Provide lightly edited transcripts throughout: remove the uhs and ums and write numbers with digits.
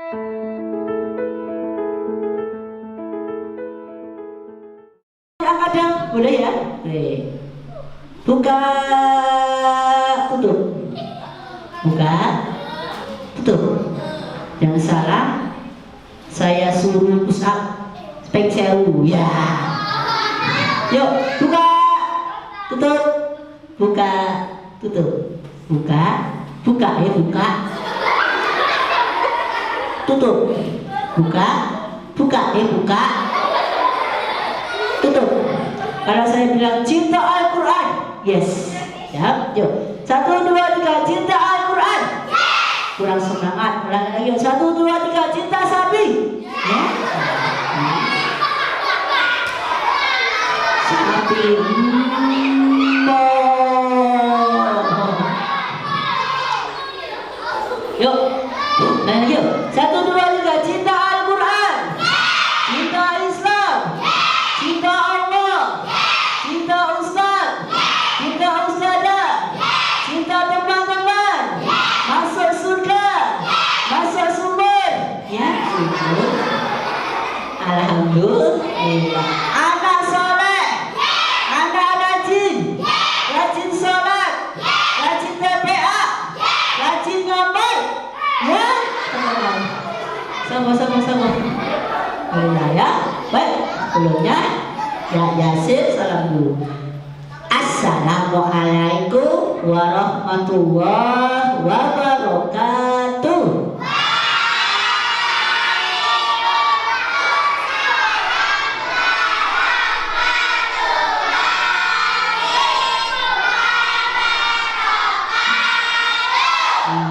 Kadang boleh ya? Boleh. Buka, tutup. Buka, tutup. Jangan salah. Saya suruh push up, spek sewu ya. Yuk, buka, tutup, buka, tutup, buka, buka ya buka, tutup, buka, buka ya buka, tutup. Kalau saya bilang cinta Al-Quran, yes, siap. Yuk, 1, 2, 3, cinta Al-Quran. Kurang semangat, ulang lagi. 1, 2, 3, cinta sapi. Ya. Sapi. Yuk, nah yuk. 1, 2, 3, cinta Al-Quran, cinta Islam, cinta Allah, cinta Ustaz, cinta Ustazah, cinta teman-teman, masuk surga, masuk sumur, ya. Alhamdulillah. Anak soleh, anak rajin, rajin sholat, rajin TPA, rajin ngamal, ya. Sama-sama. Alhamdulillah ya. Baik, sebelumnya ya Yasin salam dulu. Assalamualaikum warahmatullahi wabarakatuh.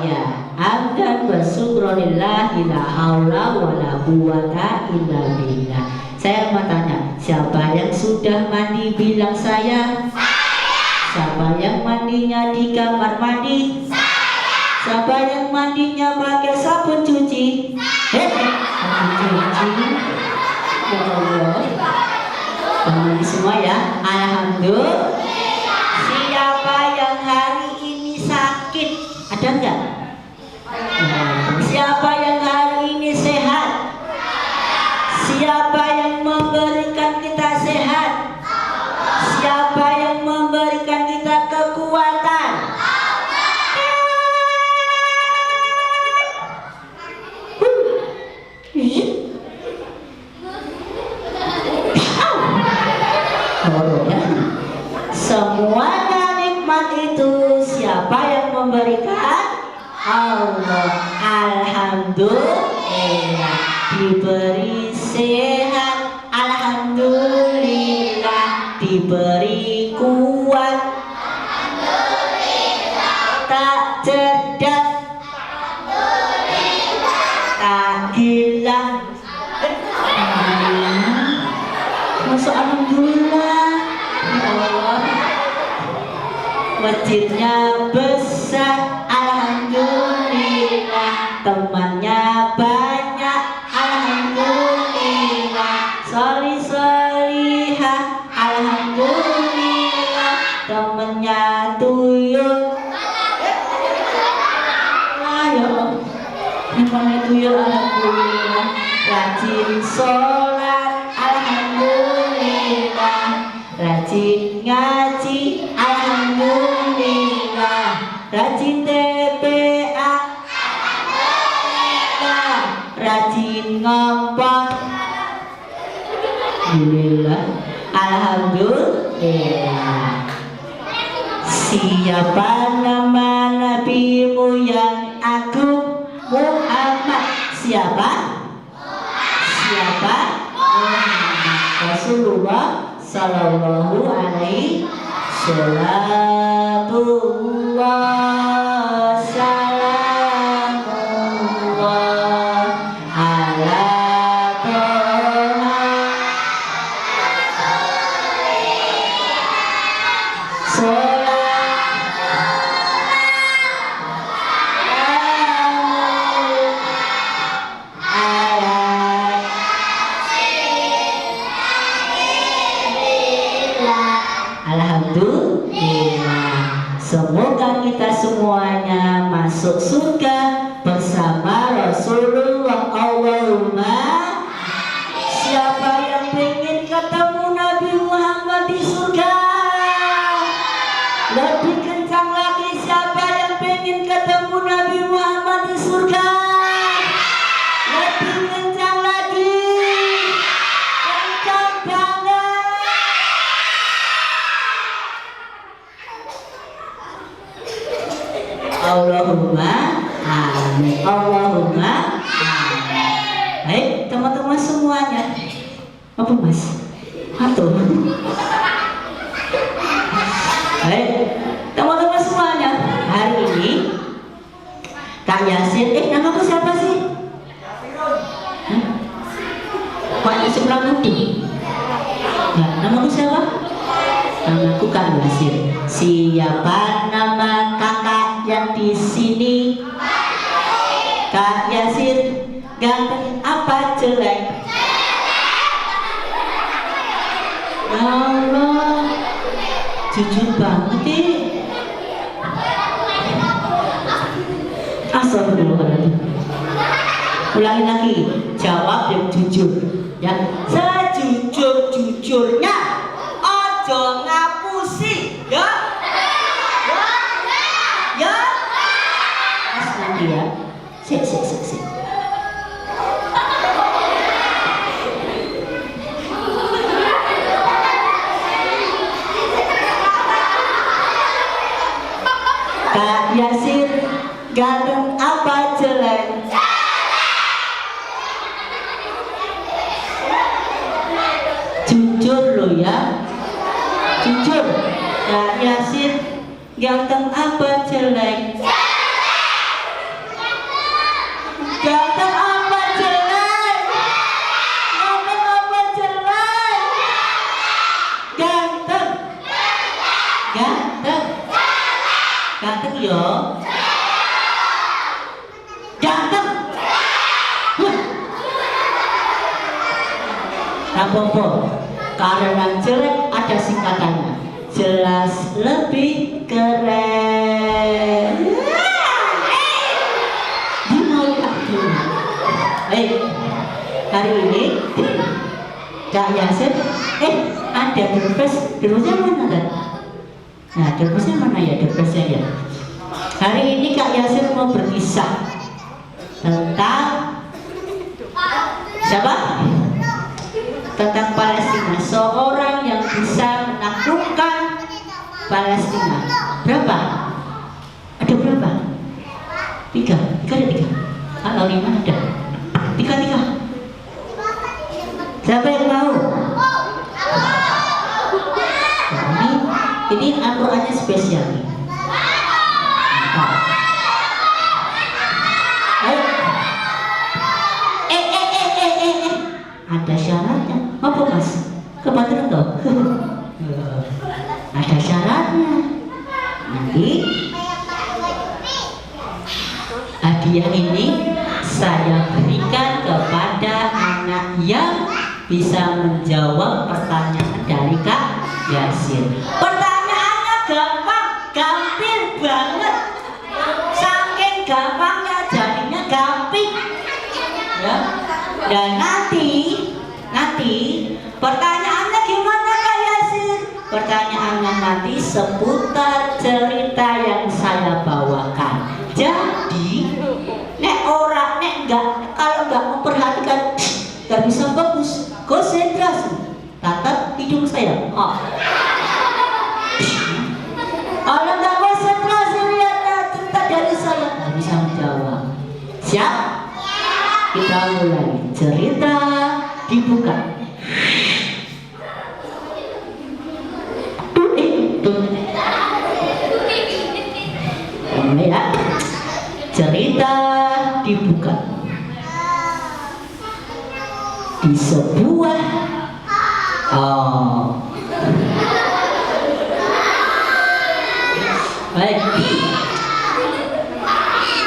Iya, amdan wa syukronillah la haula wala quwata illa billah. Saya mau tanya, siapa yang sudah mandi bilang saya? Siapa yang mandinya di kamar mandi? Siapa yang mandinya pakai sabun cuci? Sabun cuci. Ya Allah. Mandi semua ya. Alhamdulillah. Siapa yang hari ini sakit? Ada enggak? Siapa yang hari ini sehat? Siapa yang memberikan kita sehat? Siapa yang memberikan kita kekuatan? Semuanya nikmat itu siapa yang memberikan? Allah. Alhamdulillah diberi sehat, alhamdulillah diberi kuat, alhamdulillah tak cerdas, tak gila. Masuk alhamdulillah. Ya Allah. Masjidnya besar, alhamdulillah. Temannya banyak, alhamdulillah. Solih-solihah, alhamdulillah. Temennya tuyul, ayo. Temennya tuyul, alhamdulillah. Rajin sholat, alhamdulillah. Rajin ngaji, alhamdulillah. Rajin TPA, alhamdulillah. Rajin ngomong, alhamdulillah. Alhamdulillah. Siapa nama nabimu yang agung? Muhammad. Siapa? Siapa? Rasulullah sallallahu alaihi salatullah salamullah ala Toha Alhamdulillah. Semoga kita semuanya masuk surga bersama bersama Rasulullah. Allahumma, siapa yang pengen ketemu Nabi Muhammad di surga? Lebih kencang lagi, siapa yang pengen ketemu Nabi Muhammad di surga? Lebih kencang lagi, kencang banget. Allahumma amin. Allahumma amin. Baik teman-teman semuanya. Apa mas? Atau baik teman-teman semuanya, hari ini Kak Yasin, namaku siapa sih? Pak Yusuf Ramudi. Nah, namaku siapa? Namaku Kak Yasin. Siapa nama kakak yang di sini? Kak Yasin, ganteng apa jelek? Ya Allah, jujur banget nih. Astagfirullahaladzim. Ulangi lagi, jawab yang jujur. Ya, sejujur-jujurnya, ojo ngapusi, ya. Ya. Mas nanti ya. Sik. Kak Yasin, ganteng apa jelek? Jujur lo ya, jujur. Kak Yasin, ganteng apa jelek? Ganteng apa jelek? Ganteng apa jelek? Ganteng. Ganteng yo. Ganteng. Apa-apa, karena jelek ada singkatannya. Jelas lebih keren. Hari ini Kak Yasin, ada derbesnya mana kan? Nah, derbesnya mana ya, derbesnya ya? Hari ini Kak Yasin mau berkisah tentang siapa? Tentang Palestina, seorang yang bisa menaklukkan Palestina. Berapa? Ada berapa? 3 ada 3. Kalau 5 ada 3. Siapa yang mau? Ini Al-Qur'annya spesial nih. Ada syaratnya. Apa mas? Kebetulan toh. Ada syaratnya. Nanti hadiah ini saya berikan kepada anak yang bisa menjawab pertanyaan dari Kak Yasin. Pertanyaannya gampil banget. Saking gampangnya jadinya gamping. Ya. Dan nanti pertanyaannya gimana Kak Yasin? Pertanyaannya nanti seputar cerita yang saya bawakan. Jadi kalau nggak memperhatikan nggak bisa bagus. Konsentrasi, tatap hidung saya. Kalau nggak konsentrasi lihatlah cerita dari saya, nggak bisa menjawab. Siap? Kita mulai. Cerita dibuka. Mulai ya. Cerita dibuka. Di sebuah baik,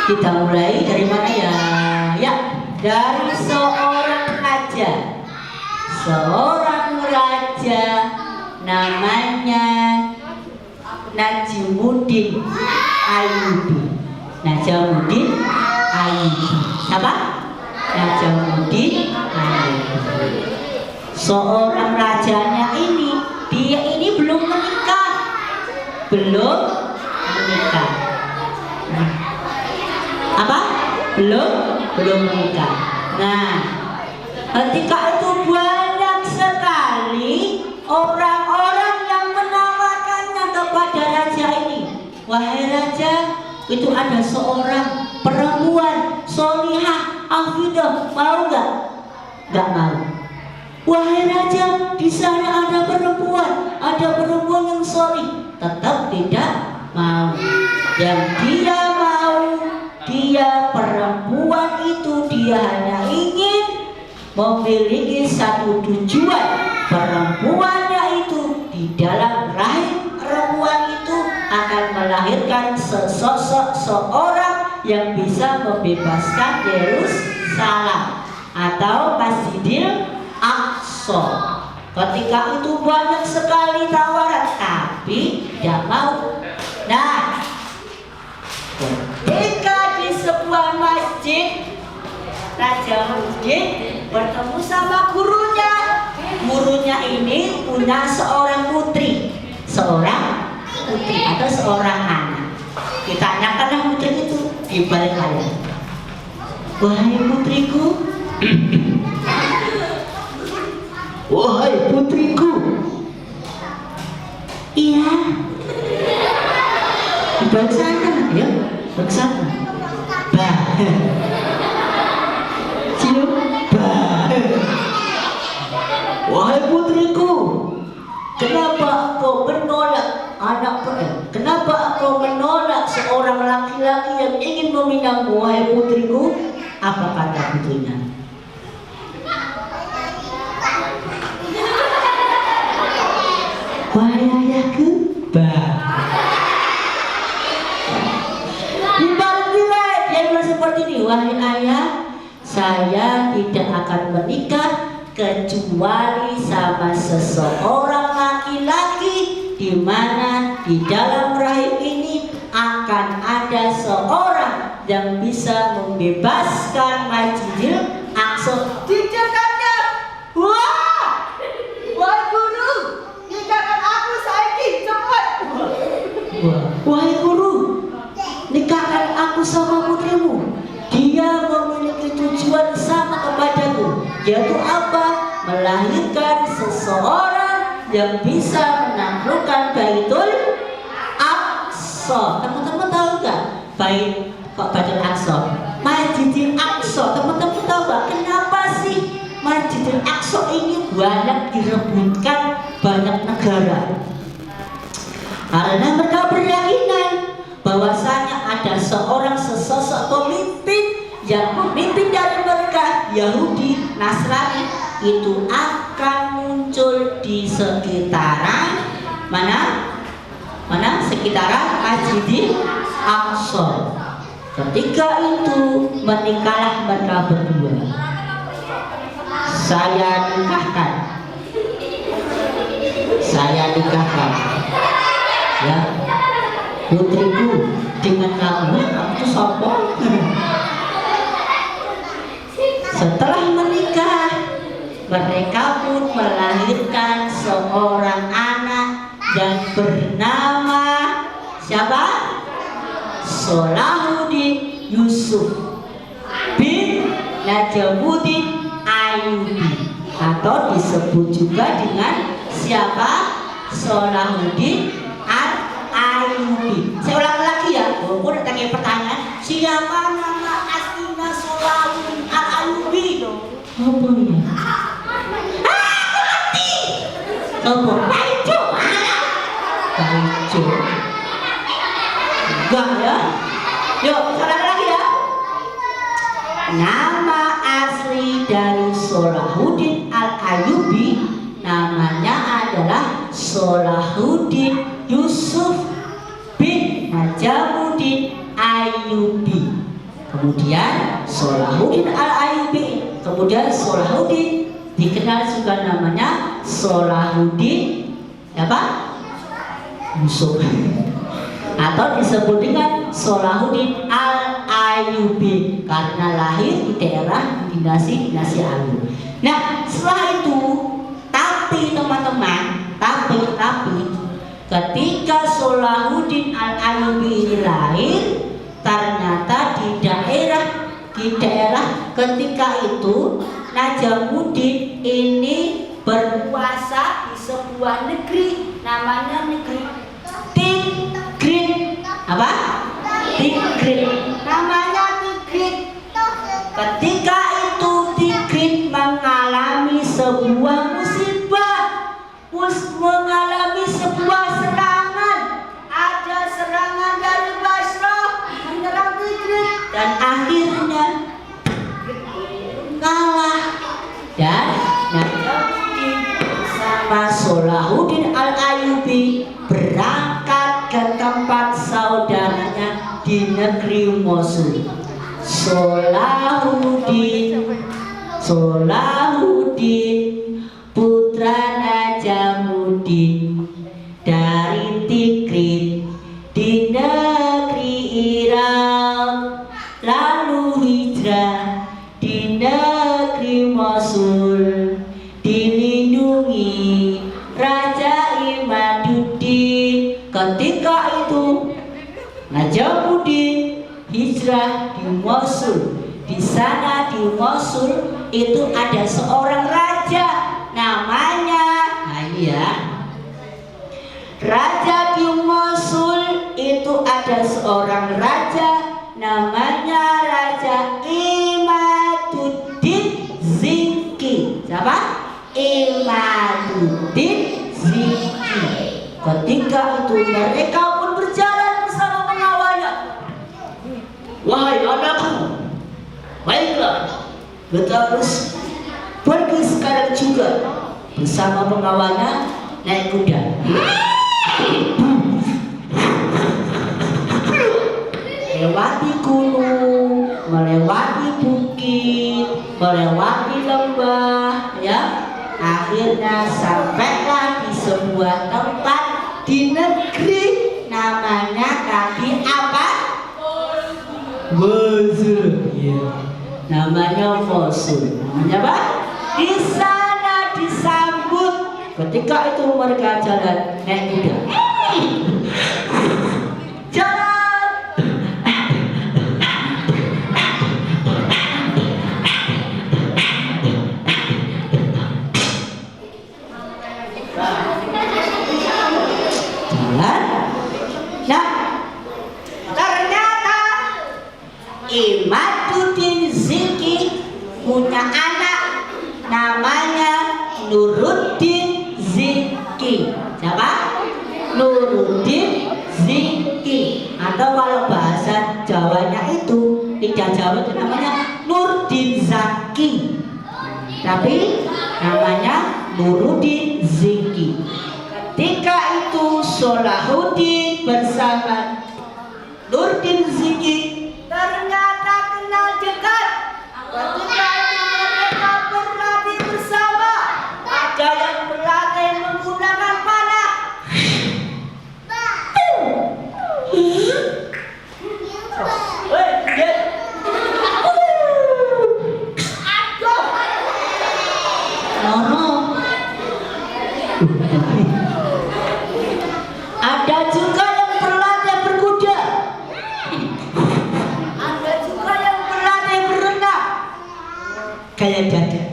kita mulai dari mana ya? Ya, dari seorang raja namanya Najimuddin Ayyubi. Ayyubi. Siapa? Najamuddin Ayyubi. Seorang rajanya ini, dia ini belum menikah. Belum menikah. Apa? Belum menikah. Nah, ketika itu banyak sekali orang-orang yang menawarkannya kepada raja ini. Wahai raja, itu ada seorang perempuan solihah, afidah, mau nggak? Nggak mau. Wahai raja, di sana ada perempuan yang solih, tetap tidak mau. Yang dia mau, dia perempuan itu dia hanya ingin memiliki satu tujuan. Perempuannya itu di dalam rahim perempuan itu akan melahirkan sesosok seorang yang bisa membebaskan Yerusalem atau Masjidil Aqsa. Ketika itu banyak sekali tawaran, tapi tidak mau. Nah, ketika di sebuah masjid, Najamuddin bertemu sama gurunya. Gurunya ini punya seorang putri atau seorang anak. Ditanyakanlah putri itu di balik layar. Wahai putriku, wahai putriku. Iya. Di balik sana, ya, balik sana. Bah. Cium, bah. Wahai putriku, kenapa kau menolak kenapa kau menolak seorang laki-laki yang ingin meminangmu, wahai putriku? Apa kata putrinya? Wahai ayahku, bah. Dibalik dia bilang seperti ini, wahai ayah, saya tidak akan menikah kecuali sama seseorang laki-laki di mana di dalam rahim ini akan ada seorang yang bisa membebaskan Masjidil Aqsa. Tindakannya, wah guru, nikahkan aku saiki cepat. Wahai guru, nikahkan aku sama putrimu. Dia memiliki tujuan sama kepadaku, yaitu apa? Melahirkan seseorang yang bisa menaklukkan Baitul Aqsa. Teman-teman tahu nggak? Baitul Aqsa, Masjidil Aqsa. Teman-teman tahu nggak kenapa sih Masjidil Aqsa ini banyak direbutkan banyak negara? Karena mereka berkeyakinan bahwasanya ada sesosok pemimpin yang memimpin dari mereka, Yahudi, Nasrani, itu akan muncul di sekitaran mana? Sekitaran Masjidil Aqsa. Ketika itu menikahlah mereka berdua. Saya nikahkan, ya, putriku dengan kamu tuh sombong. Setelah menikah, mereka pun melahirkan seorang anak yang bernama siapa? Salahuddin Yusuf bin Najamuddin Ayyubi, atau disebut juga dengan siapa? Salahuddin Ayyubi. Saya ulang lagi ya, aku udah tanya pertanyaan, siapa nama aslinya Salahuddin Ayyubi? Apa ya? Mati. Apa? Baijo. Enggak ya? Yuk, saudara lagi ya. Nama asli dari Salahuddin Al-Ayyubi namanya adalah Salahuddin Yusuf bin Najamuddin Ayyubi. Kemudian Salahuddin Al-Ayyubi, kemudian Salahuddin dikenal juga namanya Salahuddin apa? Yusuf atau disebut dengan Salahuddin Al-Ayyubi. Ayyubi karena lahir di daerah dinasti Ayyub. Nah, setelah itu tapi teman-teman, tapi ketika Salahuddin Al-Ayyubi ini lahir, ternyata di daerah ketika itu Najamuddin ini berkuasa di sebuah negeri, namanya negeri Tikrit. Apa? Tikrit. Namanya Tikrit. Ketika itu Tikrit mengalami sebuah musibah, mengalami sebuah serangan. Ada serangan dari Basrah menyerang Tikrit dan akhirnya kalah. Dan Najamuddin sama Salahuddin Al-Ayyubi berangkat ke tempat saudaranya di negeri Mosul. Salahuddin putra Najamuddin dari Tikrit di negeri Irak, lalu hijrah di negeri Mosul, dilindungi Raja Imaduddin. Ketika itu Najamuddin hijrah di Mosul. Di sana di Mosul itu ada seorang raja namanya, raja di Mosul itu ada seorang raja namanya Raja Imaduddin Zinki. Siapa? Imaduddin Zinki. Ketika itu mereka pun berjalan bersama pengawalnya. Wahai anakku, baiklah, kita harus pergi sekarang juga. Bersama pengawalnya naik kuda, melewati gunung, melewati bukit, melewati lembah, ya. Akhirnya sampailah di sebuah tempat di negeri namanya tadi apa? Mosul. Ya. Namanya Mosul. Namanya apa? Di sana disambut. Ketika itu mereka jalan naik kuda. Jalan. Nah, ternyata Imaduddin Zinki punya anak namanya Nuruddin Zinki. Siapa? Nuruddin Zinki. Atau kalau bahasa Jawanya itu, lidah Jawa itu namanya Nurdin Zaki, tapi namanya Nuruddin Zinki. Ketika itu Salahuddin bersama Nurdin Zinki ternyata kenal dekat. Ketika itu mereka berlatih bersama. Ada yang berlatih menggunakan panah. Ada juga yang berlatih berkuda. Ada juga yang berlatih berenang. Kayak dada.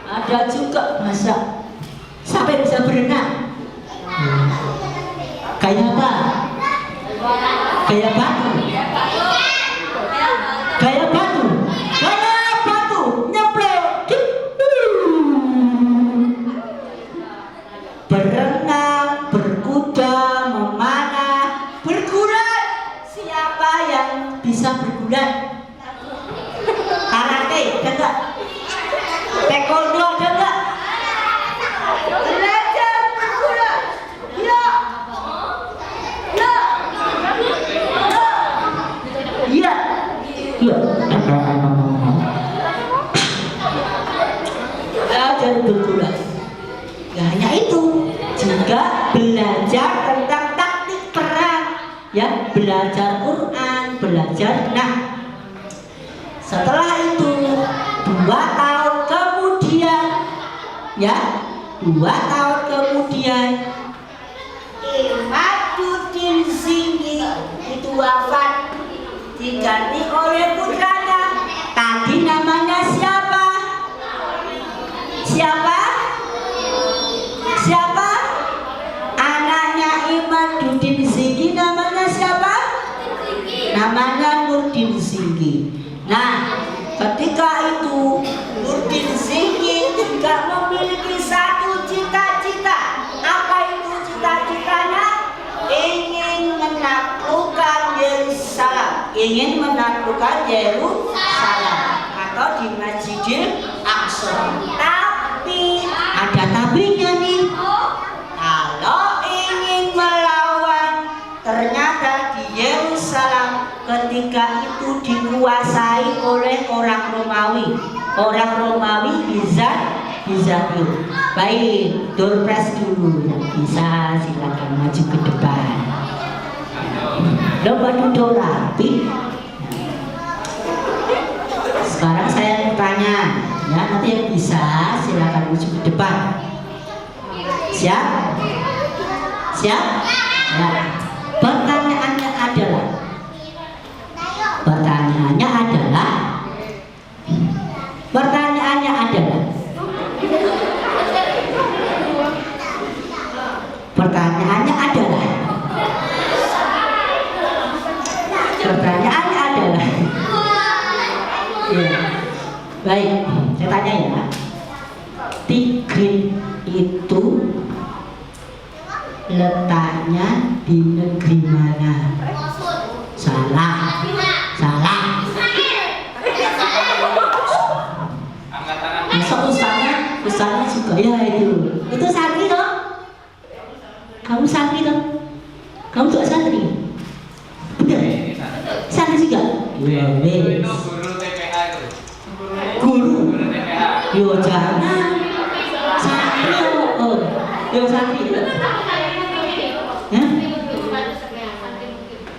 Ada juga masa sampai bisa berenang. Kayak apa? Kayak batu. Kayak batu. Kayak batu. Nyeplok. Berenang, berkuda, memanah, bergulat. Siapa yang bisa bergulat? Karate, ada enggak? Taekwondo ada enggak? Belajar bergulat. Ya. Ya. Ya. Ya. Belajar bergulat. Gak hanya itu, juga belajar tentang taktik perang. belajar Quran, belajar. Nah, setelah itu 2 tahun kemudian, ya, 2 tahun kemudian Imaduddin Singgi itu wafat, diganti oleh putranya. Tadi namanya siapa? Siapa? Siapa? Anaknya Imaduddin Singgi namanya siapa? Namanya Nurdin Singgi. Nah, ketika itu Nurdin Singgi juga memiliki satu cita-cita. Apa itu cita-citanya? Ingin menaklukkan Yerusalem, ingin menaklukkan Yerusalem atau di Masjidil Aqsa. Tapi ada tapinya nih. Kalau ingin melawan, ternyata di Yerusalem ketika itu dikuasai oleh orang Romawi. Orang Romawi Bizantium. Baik, door press dulu yang bisa silakan maju ke depan. Lomba duduk rapi. Sekarang saya bertanya, ya, nanti yang bisa silakan maju ke depan. Siap? Siap? Ya. Pertanyaannya adalah ya. Baik, saya tanya ya, Tigrin itu letaknya di negeri mana? Salah. Masa usahanya juga ya itu santri toh? Kamu santri toh? Kamu juga santri? Bener? Santri juga? Ya, guru? Yo jangan santri. Yo santri ya?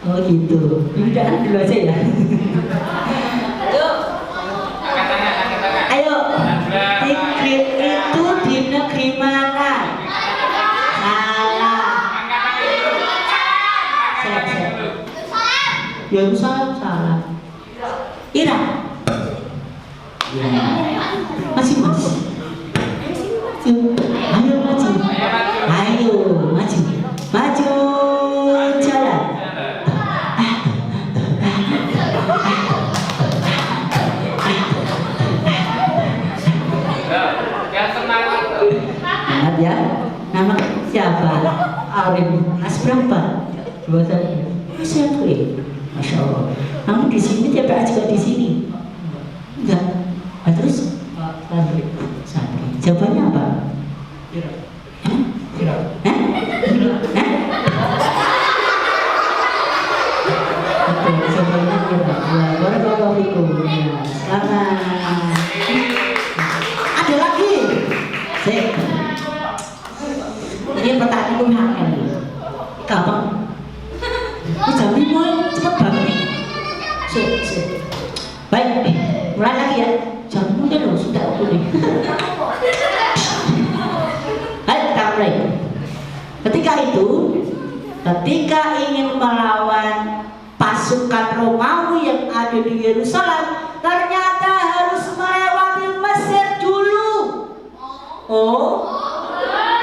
Oh gitu. Tidak dulu aja ya. Ayo. Tigrin itu di negeri mana? Salah. Yerusalem salah. Irak. Ya. Masih. Ayo maju. Maju jalan. Ingat ya, nama siapa? Arim. Mas berapa? 21. Siapa? Masya Allah. Kamu di sini tiap hari juga di sini? Enggak. Nah, terus santri. Jawabannya apa? Ada lagi. Ini pertanyaan lumayan. Gampang. Jam 5 cepet banget. Baik, mulai lagi ya. Jam udah loh, sudah waktu nih. Baik, kita mulai. Ketika ingin melawan pasukan Romawi yang ada di Yerusalem, ternyata harus melewati Mesir dulu.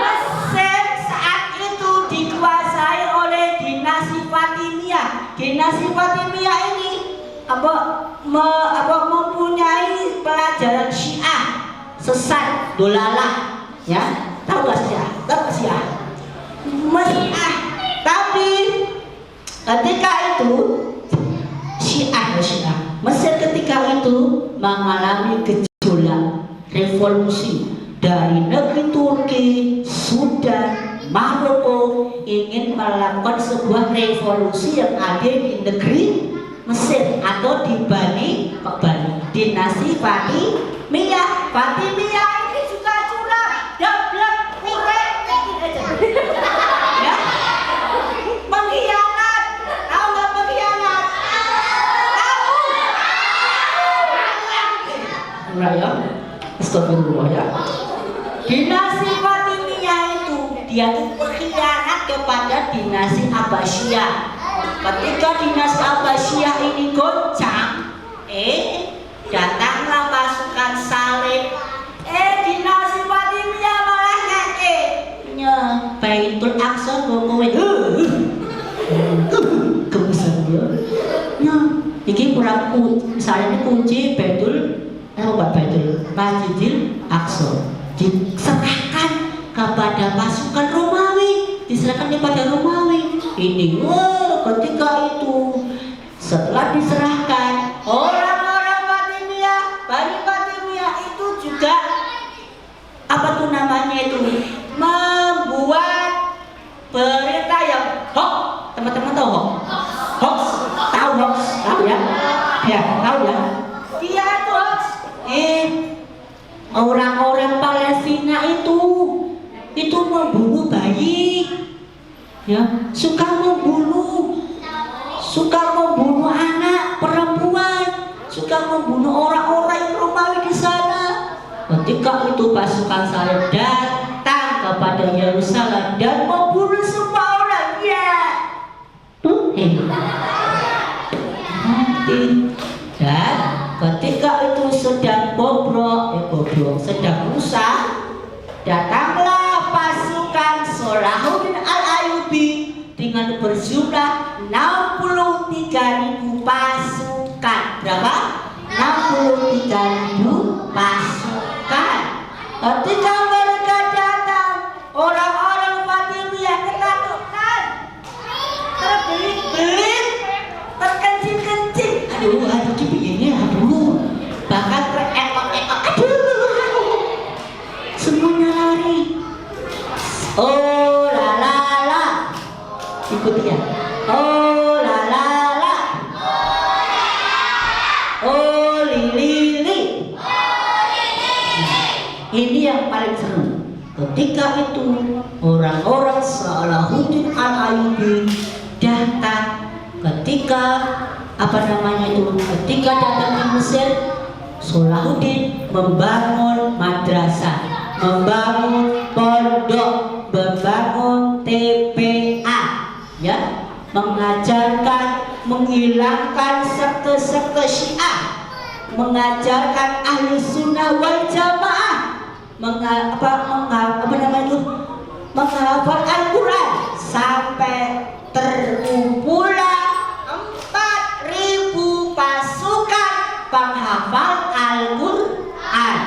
Mesir saat itu dikuasai oleh dinasti Fatimiyah. Dinasti Fatimiyah ini mempunyai pelajaran Syiah, sesat, dolalah, ya. Tahu gak Syiah? Syiah. Tapi ketika itu Syiah Mesir ketika itu mengalami gejolak revolusi dari negeri Turki, Sudan, Maroko, ingin melakukan sebuah revolusi yang ada di negeri Mesir atau di dinasti Fatimiyah. Fatimiyah ini juga curang, dablek, kurek, ya, mengkhianat. Tahu nggak murah ya. Astagfirullah ya. Dinasti Fatimiyah itu dia tuh berkhianat kepada dinasti Abbasiyah. Ketika dinasti Abbasiyah ini goncang, datanglah pasukan Salib. Dinasti Fatimiyah malah ngake Baitul Aqsa kowe. Kemudian dia iki kurang misalnya kunci Baitul Masjidil Aqsa diserahkan kepada pasukan Romawi, diserahkan kepada Romawi. Ini ketika itu setelah diserahkan orang-orang Fatimiyah, Bani Fatimiyah itu juga apa tuh namanya itu membuat berita yang hoax. Teman-teman tahu hoax? Hoax, tahu hoax? Tahu ya? Ya, tahu ya? Dia itu hoax. Orang-orang Palestina itu membunuh bayi, ya, suka membunuh anak perempuan, suka membunuh orang-orang yang Romawi di sana. Ketika itu pasukan Salib datang kepada Yerusalem dan membunuh semua orang, ya, mati. Dan ketika itu sedang sedang rusak, datanglah pasukan Salahuddin Al-Ayyubi dengan berjumlah 63.000 pasukan. Berapa? 63.000 pasukan. Ketika mereka datang, orang-orang Fatimiyah ketakutan, terbelit-belit, terkencing-kencing. Aduh, begini, bahkan terekok-ekok, semuanya lari. Oh la la la, ikuti ya. Oh la la la, oh li li li. Ini yang paling seru. Ketika itu orang-orang Salahuddin Al-Ayyubi datang. Ketika ketika datang di Mesir, Salahuddin membangun madrasah, membangun pondok, membangun TPA, ya, mengajarkan, menghilangkan sekte-sekte Syiah, mengajarkan ahli sunnah wal jamaah, menghafal Al-Quran sampai terkumpulah 4.000 pasukan penghafal Al-Quran.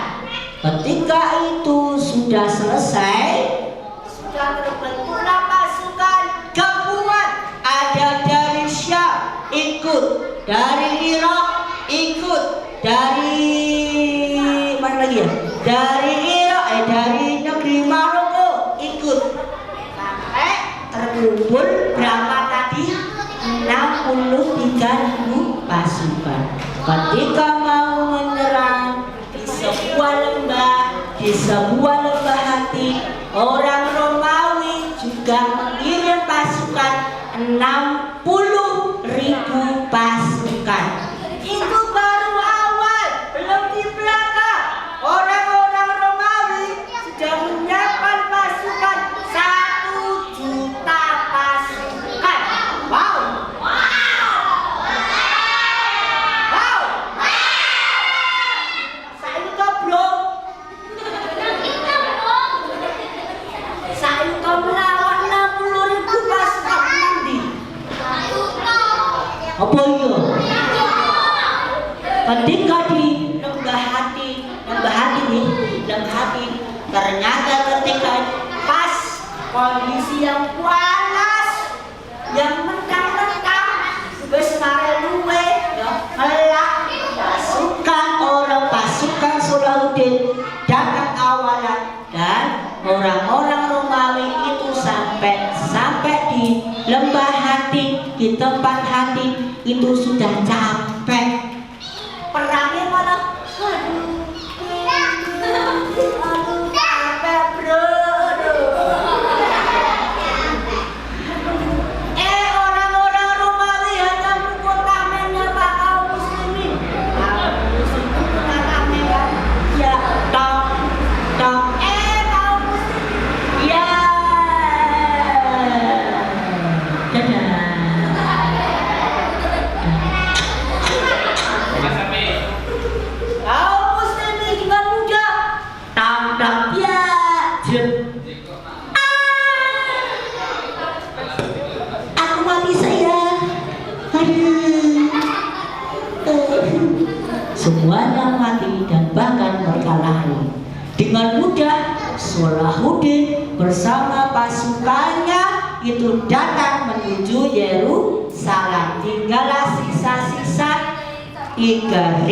Ketika itu sudah selesai, sudah terbentuklah pasukan gabungan. Ada dari Syam ikut, dari Irak ikut, dari mana lagi ya? Dari Irak, dari negeri Maroko ikut, sampai terkumpul berapa tadi? 63.000 pasukan. Ketika mau menyerang di sebuah lembah hati, orang Romawi juga mengirim pasukan 60.000 pasukan. Itu baru awal, belum di belakang. Orang-orang Romawi sudah menyiapkan pasukan 1 juta pasukan. Wow. Apa iya? Ketika di lembah hati, ternyata ketika pas kondisi yang panas, yang mentang-mentang wis mare luwe, kelak pasukan Salahuddin datang awalan, dan orang-orang Romawi itu sampai di lembah hati, di tempat hati itu sudah capek. Perangnya malah aduh capek bro. Orang-orang Romawi hanya mengutamakan kaum muslimin. Kaum muslimin mengutamakan semuanya mati dan bahkan mereka lari. Dengan mudah Salahuddin bersama pasukannya itu datang menuju Yerusalem. Tinggallah sisa-sisa 3.000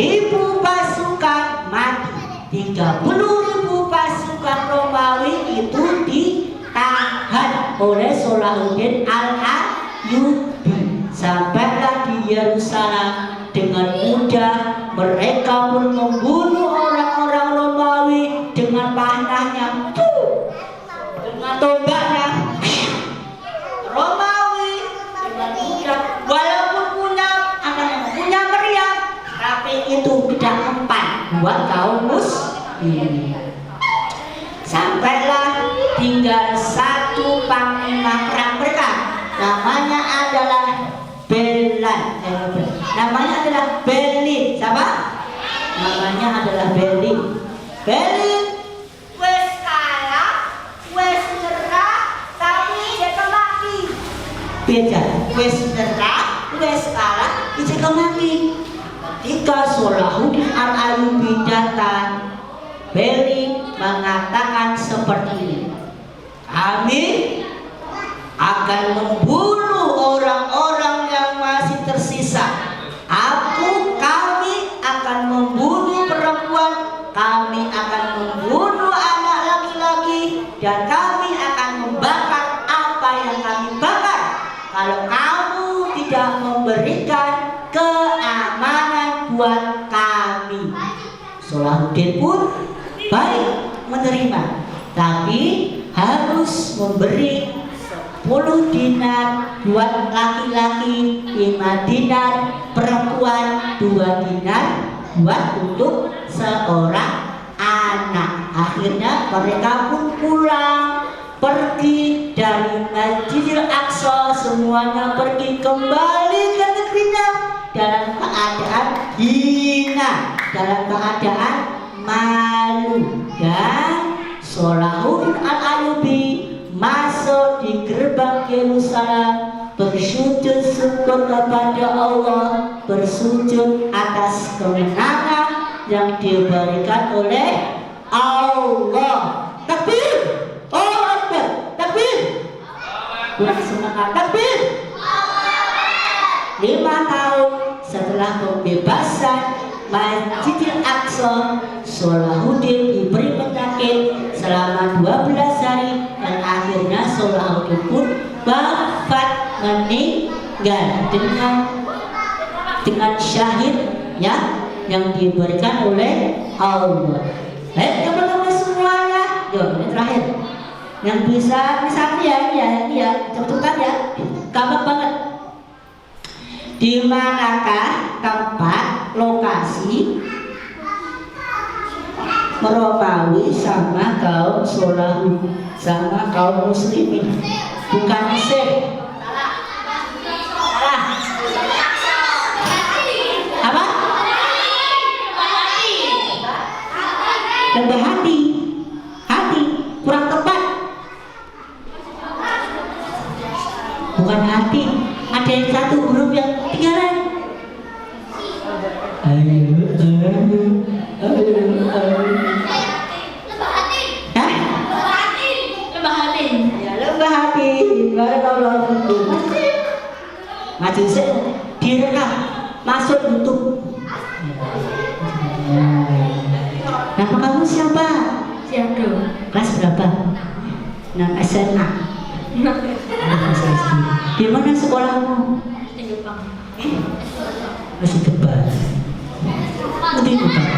pasukan mati, 30.000 pasukan Romawi itu ditahan oleh Salahuddin Al-Ayyubi. Sampailah di Yerusalem dengan mudah. Mereka pun membunuh orang-orang Romawi dengan panahnya, dengan tombaknya. Romawi dengan mudah, walaupun punya meriam, tapi itu tidak mempan buat kaum muslim. Sampailah tinggal satu panglima perang mereka, namanya adalah namanya adalah Belin. Siapa? Namanya adalah Belin. Belin wes kalah, wes nyerah, tapi dia mati. Beda, wes nyerah, wes kalah, dia mati. Ketika Salahuddin Al-Ayyubi datang, Belin mengatakan seperti ini, kami akan membunuh orang-orang yang masih tersisa. Kami akan membunuh perempuan, kami akan membunuh anak laki-laki, dan kami akan membakar apa yang kami bakar kalau kamu tidak memberikan keamanan buat kami. Salahuddin pun baik menerima, tapi harus memberi 10 dinar buat laki-laki, 5 dinar perempuan, 2 dinar buat untuk seorang anak. Akhirnya mereka pun pulang, pergi dari Masjidil Aqsa. Semuanya pergi kembali ke negerinya dalam keadaan hina, dalam keadaan malu. Dan Salahuddin Al-Ayyubi masuk di gerbang Yerusalem, bersujud syukur kepada Allah, bersujud atas kemenangan yang diberikan oleh Allah. Takbir, Allahu Akbar, takbir, kurang semangat, takbir. 5 tahun setelah pembebasan Masjidil Aqsa, Salahuddin diberi penyakit selama 12 hari dan akhirnya Salahuddin pun wafat, meninggal dengan syahid ya, yang diberikan oleh Allah. Baik teman-teman semuanya, yuk ini terakhir yang bisa misalnya ya cepetan ya, gampang banget. Di manakah tempat lokasi Romawi sama kaum Salahuddin sama kaum muslimin? Bukan Mesir. Salah. Apa? Lembah hati. Hati kurang tepat. Bukan hati. Ada yang satu huruf yang ketinggalan. Lembah hati. Maju sih, direkam, masuk YouTube. Nama kamu siapa? Siapa? Kelas berapa? Nama SMA. Di mana sekolahmu? Di Jepang. Masih tebal. Di Jepang.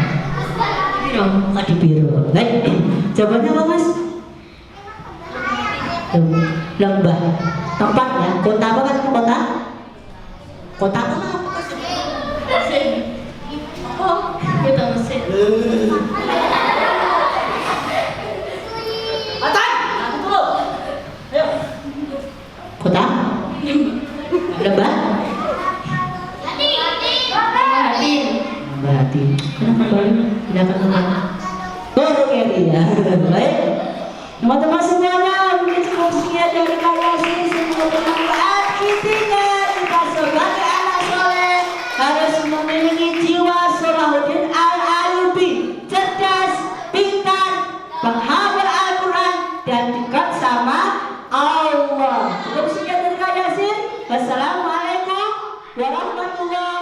Di Biro. Baik. Jawabannya apa mas? Lembah. Tempat ya. Kota apa kan? Kota? Kota apa? Mesir. Oh, kota Mesir. Kota? Lembah? Hati. Kenapa baru? Silakan kembali. Baru ya. Baik. Teman-teman semuanya, mungkin cukup sekian dari kami. Semoga bermanfaat. Intinya kita sebagai anak soleh harus memiliki jiwa Salahuddin Wassalamualaikum warahmatullahi